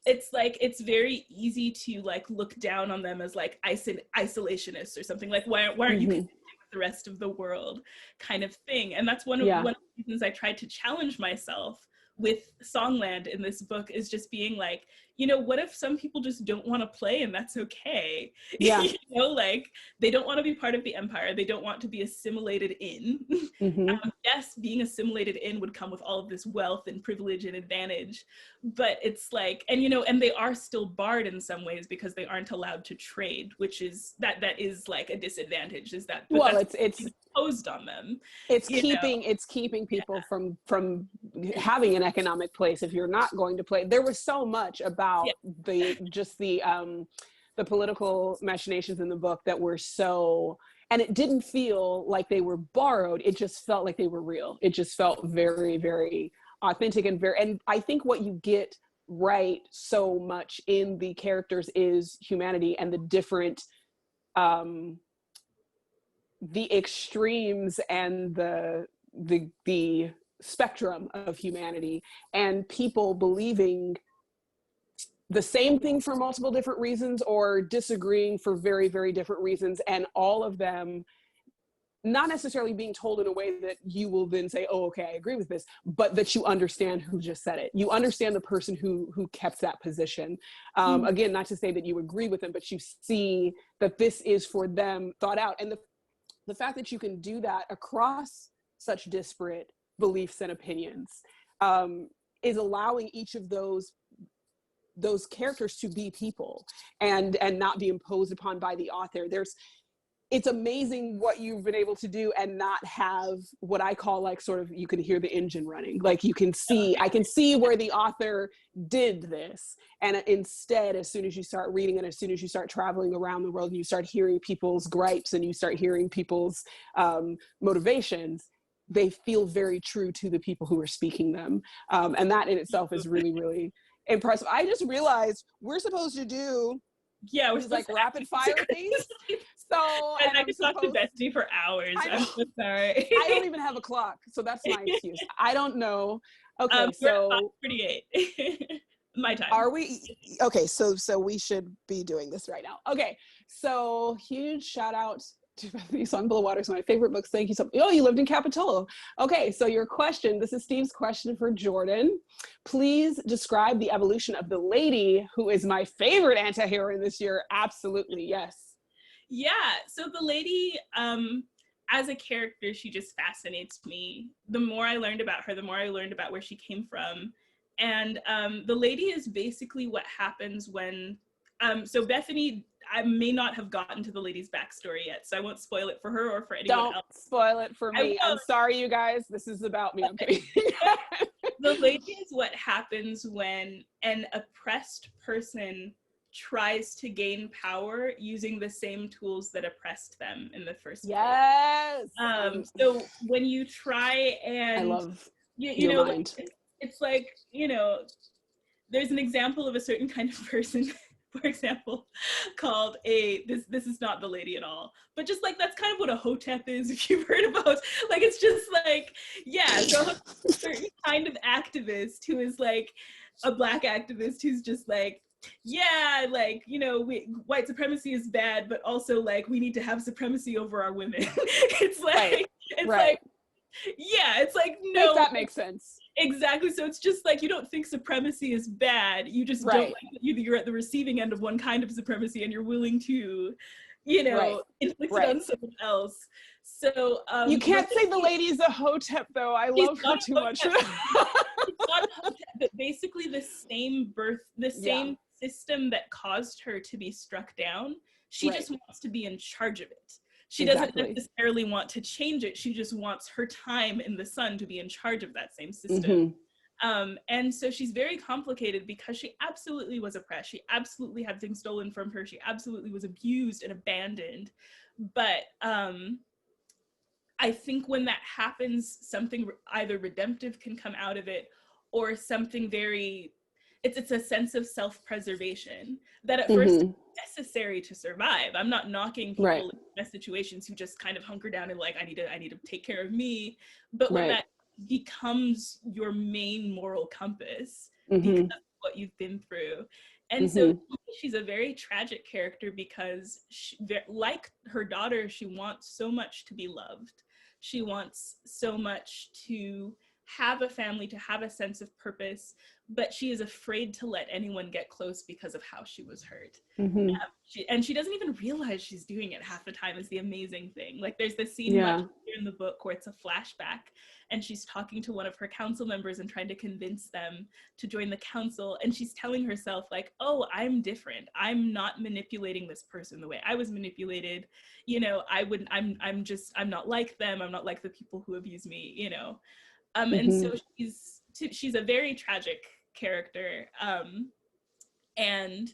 it's like, it's very easy to like look down on them as like isolationists or something, like, why aren't you connecting with the rest of the world, kind of thing. And that's one of the reasons I tried to challenge myself with Songland in this book, is just being like, you know, what if some people just don't want to play, and that's okay? Yeah. You know, like, they don't want to be part of the empire. They don't want to be assimilated in. Yes, being assimilated in would come with all of this wealth and privilege and advantage, but it's like, and you know, and they are still barred in some ways because they aren't allowed to trade, which is that is like a disadvantage. Is that it's imposed on them. It's keeping people from having an economic place if you're not going to play. There was so much about the political machinations in the book that were so, and it didn't feel like they were borrowed. It just felt like they were real. It just felt very, very authentic and I think what you get right so much in the characters is humanity and the different the extremes and the spectrum of humanity, and people believing the same thing for multiple different reasons or disagreeing for very, very different reasons, and all of them not necessarily being told in a way that you will then say, oh, okay, I agree with this, but that you understand who just said it. You understand the person who kept that position. Again, not to say that you agree with them, but you see that this is for them thought out. And the fact that you can do that across such disparate beliefs and opinions is allowing each of those characters to be people and not be imposed upon by the author. It's amazing what you've been able to do and not have what I call, like, sort of, you can hear the engine running. Like, you can see, I can see where the author did this. And instead, as soon as you start reading and as soon as you start traveling around the world and you start hearing people's gripes and you start hearing people's motivations, they feel very true to the people who are speaking them. And that in itself is really, really impressive. I just realized we're supposed to do we're like rapid fire things. So I could talk to Bethany for hours. I'm so sorry. I don't even have a clock, so that's my excuse. I don't know. Okay, so 38. My time. Are we okay? So we should be doing this right now. Okay, so huge shout out To Bethany, Song Below Water is one of my favorite books. Thank you so much. Oh, you lived in Capitolo. Okay, so your question, this is Steve's question for Jordan. Please describe the evolution of the lady who is my favorite anti-hero this year. Absolutely, yes. Yeah, so the lady, as a character, she just fascinates me. The more I learned about her, the more I learned about where she came from. And the lady is basically what happens when, so Bethany, I may not have gotten to the lady's backstory yet, so I won't spoil it for her or for anyone else. Don't spoil it for me. I'm sorry, you guys. This is about me. I'm kidding. The lady is what happens when an oppressed person tries to gain power using the same tools that oppressed them in the first place. Yes. So when you try and I love you know, like, it's like, you know, there's an example of a certain kind of person, for example, called this is not the lady at all, but just like that's kind of what a hotep is, if you've heard about, like it's just like, yeah, so a certain kind of activist who is like a Black activist who's just like, yeah, like, you know, white supremacy is bad, but also like we need to have supremacy over our women. It's like, like, yeah, it's like, no, that makes sense. Exactly. So it's just like, you don't think supremacy is bad. You just don't like that you're at the receiving end of one kind of supremacy and you're willing to, you know, inflict it on someone else. So you can't say the lady's a hotep though. I love her too much. She's not a hotep, but basically the same same system that caused her to be struck down, she just wants to be in charge of it. She doesn't necessarily want to change it. She just wants her time in the sun to be in charge of that same system. And so she's very complicated because she absolutely was oppressed. She absolutely had things stolen from her. She absolutely was abused and abandoned. But I think when that happens, something either redemptive can come out of it or something very, it's a sense of self-preservation that at first is necessary to survive. I'm not knocking people in best situations who just kind of hunker down and like, I need to take care of me. But when that becomes your main moral compass because of what you've been through. And so she's a very tragic character because she, like her daughter, she wants so much to be loved. She wants so much to have a family, to have a sense of purpose, but she is afraid to let anyone get close because of how she was hurt. And she doesn't even realize she's doing it half the time is the amazing thing. Like there's this scene much later in the book where it's a flashback and she's talking to one of her council members and trying to convince them to join the council. And she's telling herself like, oh, I'm different. I'm not manipulating this person the way I was manipulated. You know, I'm not like them. I'm not like the people who abuse me, you know? And so she's a very tragic character. And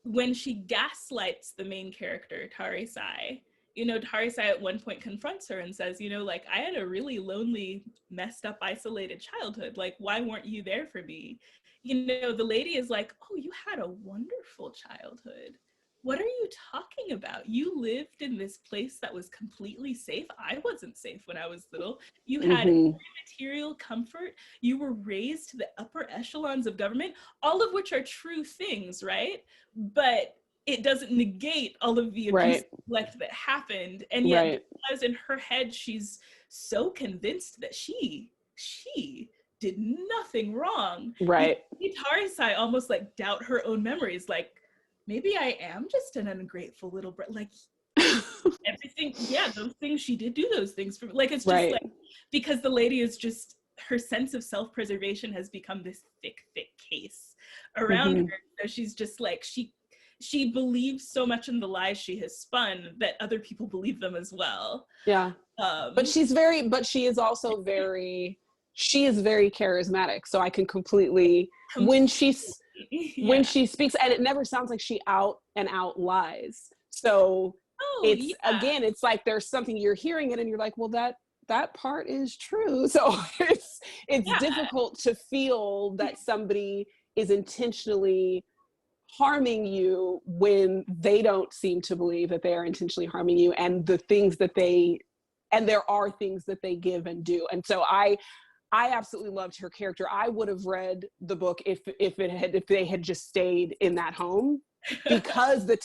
when she gaslights the main character, Tarisai, you know, Tarisai at one point confronts her and says, you know, like, I had a really lonely, messed up, isolated childhood. Like, why weren't you there for me? You know, the lady is like, oh, you had a wonderful childhood. What are you talking about? You lived in this place that was completely safe. I wasn't safe when I was little. You had material comfort. You were raised to the upper echelons of government, all of which are true things, right? But it doesn't negate all of the abuse neglect that happened. And yet, because in her head, she's so convinced that she did nothing wrong. Tarisai almost like doubt her own memories, like, maybe I am just an ungrateful little like everything. Yeah, those things she did do those things for. Like it's just like because the lady is just her sense of self-preservation has become this thick case around her. So she's just like she believes so much in the lies she has spun that other people believe them as well. Yeah, but she is also very charismatic. So I can completely when she speaks, and it never sounds like she out and out lies. So again, it's like there's something you're hearing it and you're like, well, that part is true. So it's difficult to feel that somebody is intentionally harming you when they don't seem to believe that they are intentionally harming you, and there are things that they give and do. And so I absolutely loved her character. I would have read the book if they had just stayed in that home because the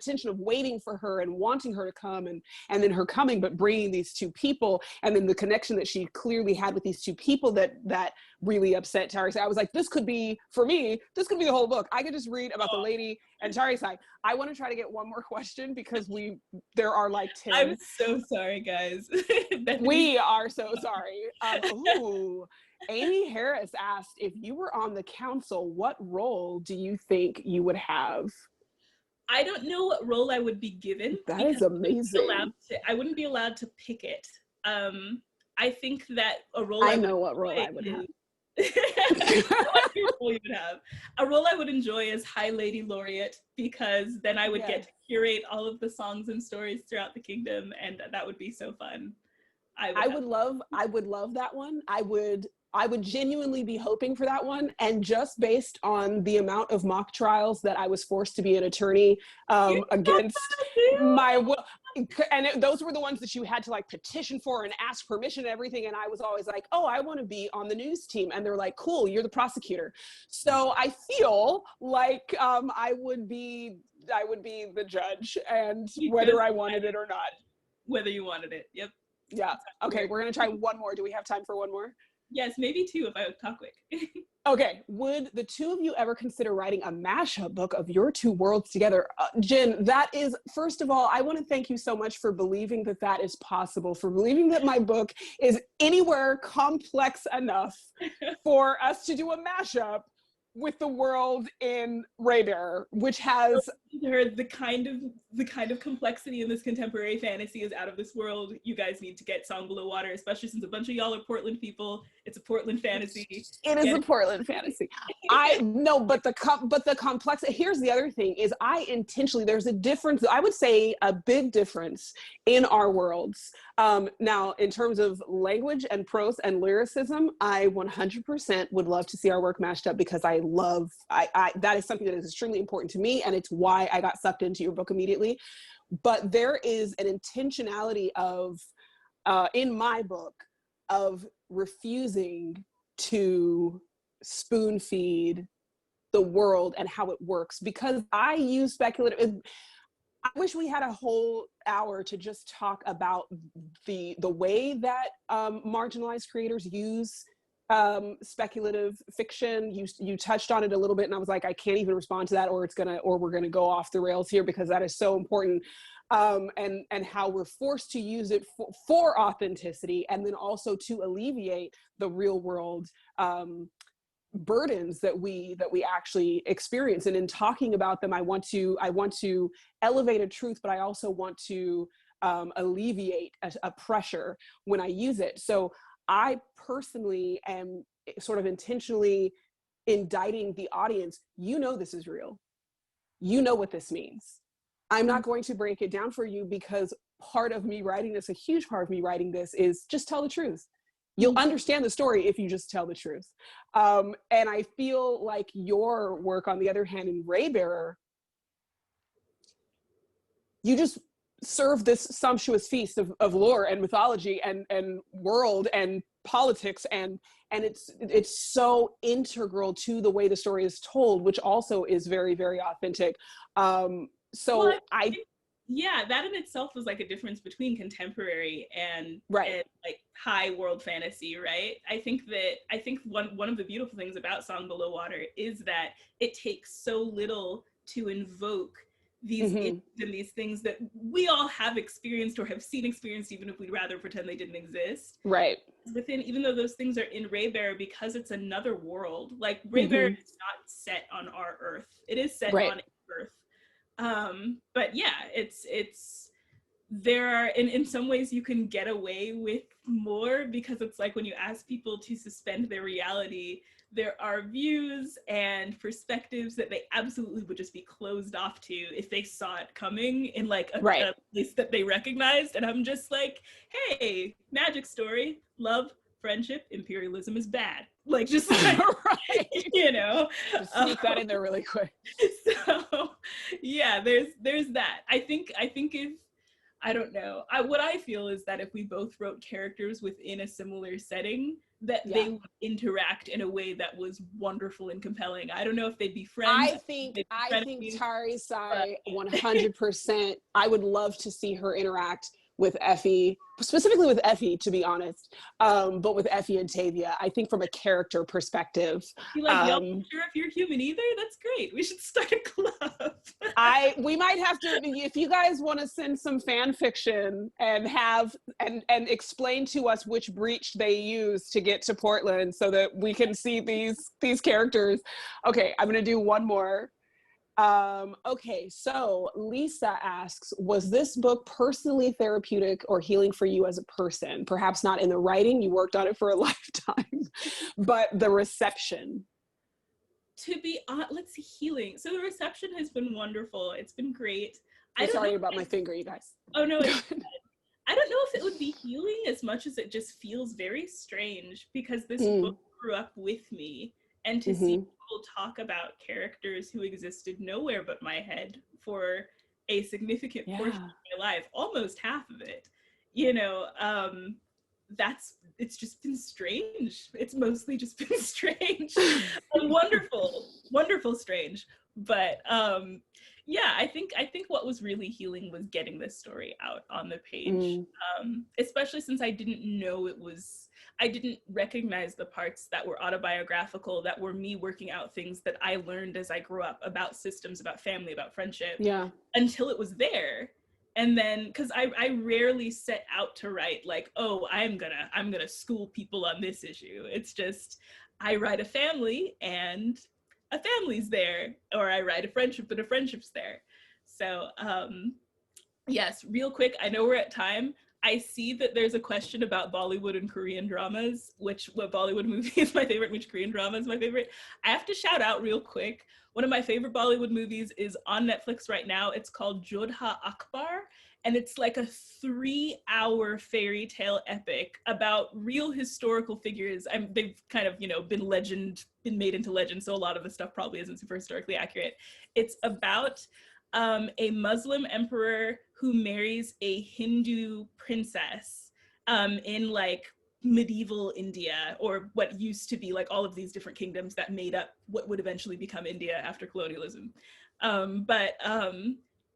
tension of waiting for her and wanting her to come, and then her coming, but bringing these two people, and then the connection that she clearly had with these two people that really upset Tarisai. I was like, this could be, for me, this could be the whole book. I could just read about the lady and Tarisai. I want to try to get one more question because there are like 10. I'm so sorry, guys. We are so sorry. Amy Harris asked, if you were on the council, what role do you think you would have? I don't know what role I would be given. That is amazing. I wouldn't be allowed to pick it. I think that a role I know what role I would have. A role I would enjoy is High Lady Laureate, because then I would get to curate all of the songs and stories throughout the kingdom, and that would be so fun. I would love that one. I would genuinely be hoping for that one, and just based on the amount of mock trials that I was forced to be an attorney against my will, and those were the ones that you had to like petition for and ask permission and everything, and I was always like, oh, I want to be on the news team, and they're like, cool, you're the prosecutor. So I feel like I would be the judge, and whether I wanted it or not. Whether you wanted it, yep. Yeah. Okay, we're gonna try one more. Do we have time for one more? Yes, maybe two if I would talk quick. Okay, would the two of you ever consider writing a mashup book of your two worlds together? Jen, that is, first of all, I want to thank you so much for believing that that is possible, for believing that my book is anywhere complex enough for us to do a mashup with the world in Raybearer, which has the kind of complexity in this contemporary fantasy is out of this world. You guys need to get Song Below Water, especially since a bunch of y'all are Portland people. It's a Portland fantasy. It is a Portland fantasy. I know, but the complexity. Here's the other thing: is I intentionally, there's a difference. I would say a big difference in our worlds. Now, in terms of language and prose and lyricism, I 100% would love to see our work mashed up, because I that is something that is extremely important to me, and it's why I got sucked into your book immediately. But there is an intentionality of, in my book, of refusing to spoon feed the world and how it works, because I use speculative. I wish we had a whole hour to just talk about the way that marginalized creators use speculative fiction. You touched on it a little bit, and I was like, I can't even respond to that, or we're gonna go off the rails here, because that is so important. And how we're forced to use it for authenticity, and then also to alleviate the real world burdens that we actually experience. And in talking about them, I want to elevate a truth, but I also want to alleviate a pressure when I use it. So I personally am sort of intentionally indicting the audience. You know this is real. You know what this means. I'm not going to break it down for you, because part of me writing this, a huge part of me writing this, is just tell the truth. You'll understand the story if you just tell the truth. And I feel like your work, on the other hand, in Raybearer, you just serve this sumptuous feast of lore and mythology and world and politics, and it's so integral to the way the story is told, which also is very, very authentic. Yeah, that in itself was like a difference between contemporary and like high world fantasy, right? I think one of the beautiful things about Song Below Water is that it takes so little to invoke these and these things that we all have experienced or have seen experienced, even if we'd rather pretend they didn't exist. Right. Even though those things are in Raybearer, because it's another world. Like Raybearer is not set on our Earth; it is set on Earth. But yeah, it's there are in some ways you can get away with more, because it's like when you ask people to suspend their reality, there are views and perspectives that they absolutely would just be closed off to if they saw it coming in like a place that they recognized. And I'm just like, hey, magic story, love, friendship, imperialism is bad. Like, just like, you know, just sneak that in there really quick. So yeah, there's that. I think if, I don't know, what I feel is that if we both wrote characters within a similar setting, that they would interact in a way that was wonderful and compelling. I don't know if they'd be friends. I think Tarisai 100%. I would love to see her interact with Effie, specifically with Effie, to be honest, but with Effie and Tavia. I think from a character perspective. Be like, yo, sure if you're human either? That's great. We should start a club. We might have to, if you guys want to send some fan fiction and have and explain to us which breach they use to get to Portland so that we can see these characters. Okay, I'm gonna do one more. Okay, so Lisa asks, was this book personally therapeutic or healing for you as a person? Perhaps not in the writing, you worked on it for a lifetime, but the reception. To be honest, let's see, healing. So the reception has been wonderful. It's been great. I'm sorry about my finger, you guys. Oh no, it's I don't know if it would be healing as much as it just feels very strange because this book grew up with me, and to see people talk about characters who existed nowhere but my head for a significant portion of my life, almost half of it, you know, it's just been strange. It's mostly just been strange and wonderful strange. But yeah, I think what was really healing was getting this story out on the page, especially since I didn't recognize the parts that were autobiographical, that were me working out things that I learned as I grew up about systems, about family, about friendship, until it was there. And then, because I rarely set out to write like, oh, I'm gonna school people on this issue. It's just, I write a family and a family's there, or I write a friendship and a friendship's there. So yes, real quick, I know we're at time. I see that there's a question about Bollywood and Korean dramas, what Bollywood movie is my favorite, which Korean drama is my favorite. I have to shout out real quick. One of my favorite Bollywood movies is on Netflix right now. It's called Jodha Akbar, and it's like a 3-hour fairy tale epic about real historical figures. They've kind of, been made into legend, so a lot of the stuff probably isn't super historically accurate. It's about a Muslim emperor who marries a Hindu princess in like medieval India, or what used to be like all of these different kingdoms that made up what would eventually become India after colonialism.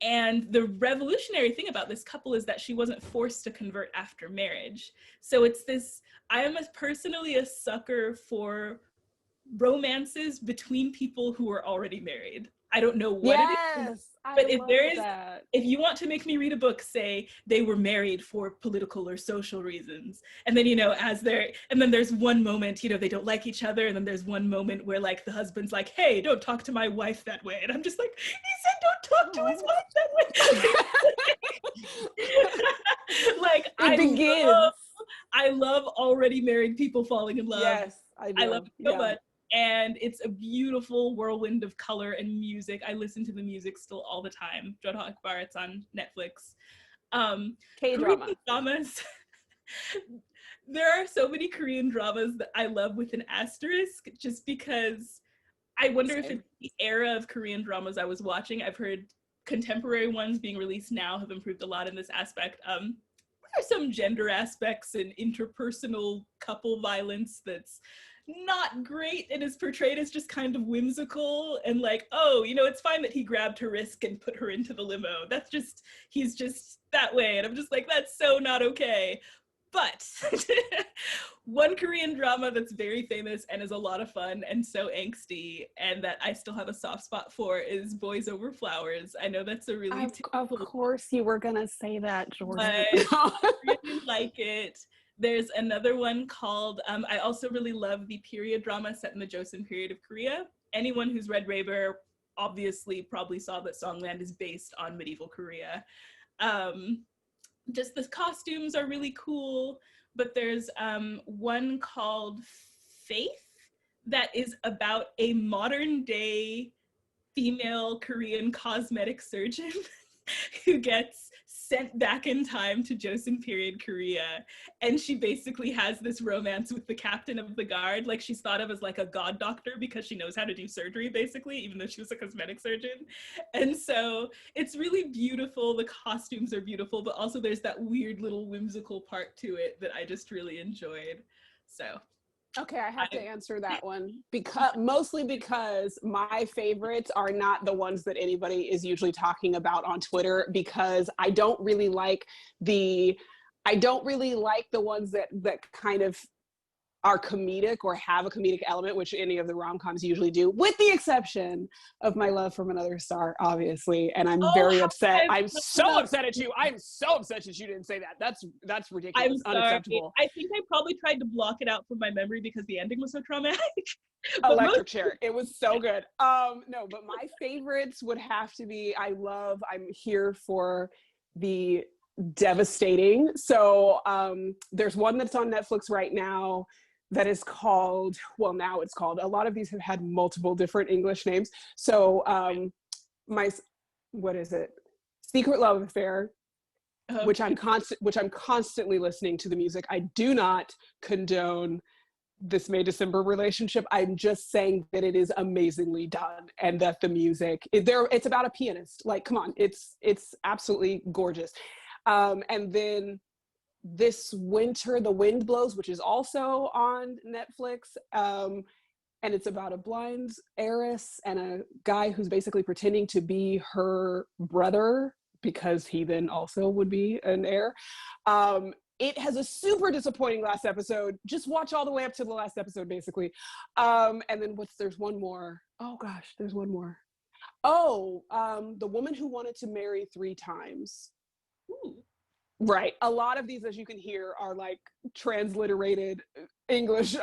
And the revolutionary thing about this couple is that she wasn't forced to convert after marriage. So it's this, I am personally a sucker for romances between people who are already married. I don't know what it is, but if you want to make me read a book, say they were married for political or social reasons, and then and then there's one moment, they don't like each other, and then there's one moment where like the husband's like, hey, don't talk to my wife that way, and I'm just like, he said don't talk to his wife that way. Like I love already married people falling in love. Yes, I love it so much. And it's a beautiful whirlwind of color and music. I listen to the music still all the time. Jodha Akbar, it's on Netflix. K-drama. Korean dramas. There are so many Korean dramas that I love with an asterisk, just because I wonder if it's the era of Korean dramas I was watching. I've heard contemporary ones being released now have improved a lot in this aspect. There are some gender aspects and interpersonal couple violence that's not great and is portrayed as just kind of whimsical and like, oh, it's fine that he grabbed her wrist and put her into the limo. He's just that way. And I'm just like, that's so not okay. But one Korean drama that's very famous and is a lot of fun and so angsty, and that I still have a soft spot for, is Boys Over Flowers. I know that's a really of course you were gonna say that, Jordan. I really like it. There's another one called, I also really love the period drama set in the Joseon period of Korea. Anyone who's read Raybearer obviously probably saw that Songland is based on medieval Korea. Just the costumes are really cool, but there's one called Faith that is about a modern day female Korean cosmetic surgeon who gets sent back in time to Joseon period Korea, and she basically has this romance with the captain of the guard. Like, she's thought of as like a god doctor because she knows how to do surgery, basically, even though she was a cosmetic surgeon. And so it's really beautiful. The costumes are beautiful, but also there's that weird little whimsical part to it that I just really enjoyed. So Okay, I have to answer that one mostly because my favorites are not the ones that anybody is usually talking about on Twitter, because I don't really like the ones that kind of are comedic or have a comedic element, which any of the rom-coms usually do, with the exception of My Love from Another Star, obviously. And I'm very upset. I'm so upset at you. I'm so upset that you didn't say that. That's ridiculous. I'm sorry. Unacceptable. I think I probably tried to block it out from my memory because the ending was so traumatic. Electric chair. It was so good. No, but my favorites would have to be, I'm here for the devastating. So there's one that's on Netflix right now that is called, now it's called, a lot of these have had multiple different English names. So what is it? Secret Love Affair, Okay. which I'm constantly listening to the music. I do not condone this May-December relationship. I'm just saying that it is amazingly done, and that the music, it's about a pianist. Like, come on, it's absolutely gorgeous. And then this winter, The Wind Blows, which is also on Netflix. And it's about a blind heiress and a guy who's basically pretending to be her brother because he then also would be an heir. It has a super disappointing last episode. Just watch all the way up to the last episode, basically. And then there's one more. Oh gosh, there's one more. Oh, The Woman Who Wanted to Marry 3 Times. Ooh. Right. A lot of these, as you can hear, are like transliterated English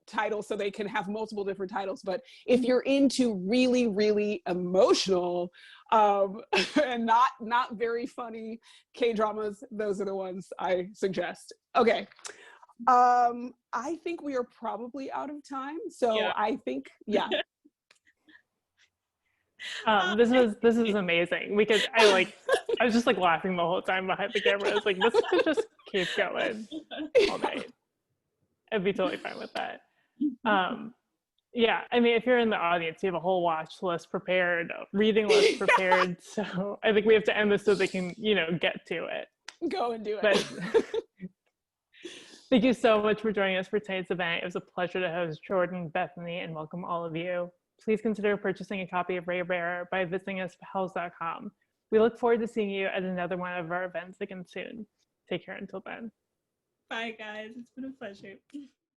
titles, so they can have multiple different titles. But if you're into really, really emotional and not very funny K-dramas, those are the ones I suggest. Okay. I think we are probably out of time. So yeah. I think, yeah. This is amazing because I was just like laughing the whole time behind the camera. I was like, this could just keep going all night. I'd be totally fine with that. Yeah, I mean, if you're in the audience, you have a whole watch list prepared, reading list prepared. So I think we have to end this so they can, get to it. Go and do it. But thank you so much for joining us for tonight's event. It was a pleasure to host Jordan, Bethany, and welcome all of you. Please consider purchasing a copy of Raybearer by visiting us at powells.com. We look forward to seeing you at another one of our events again soon. Take care until then. Bye, guys. It's been a pleasure.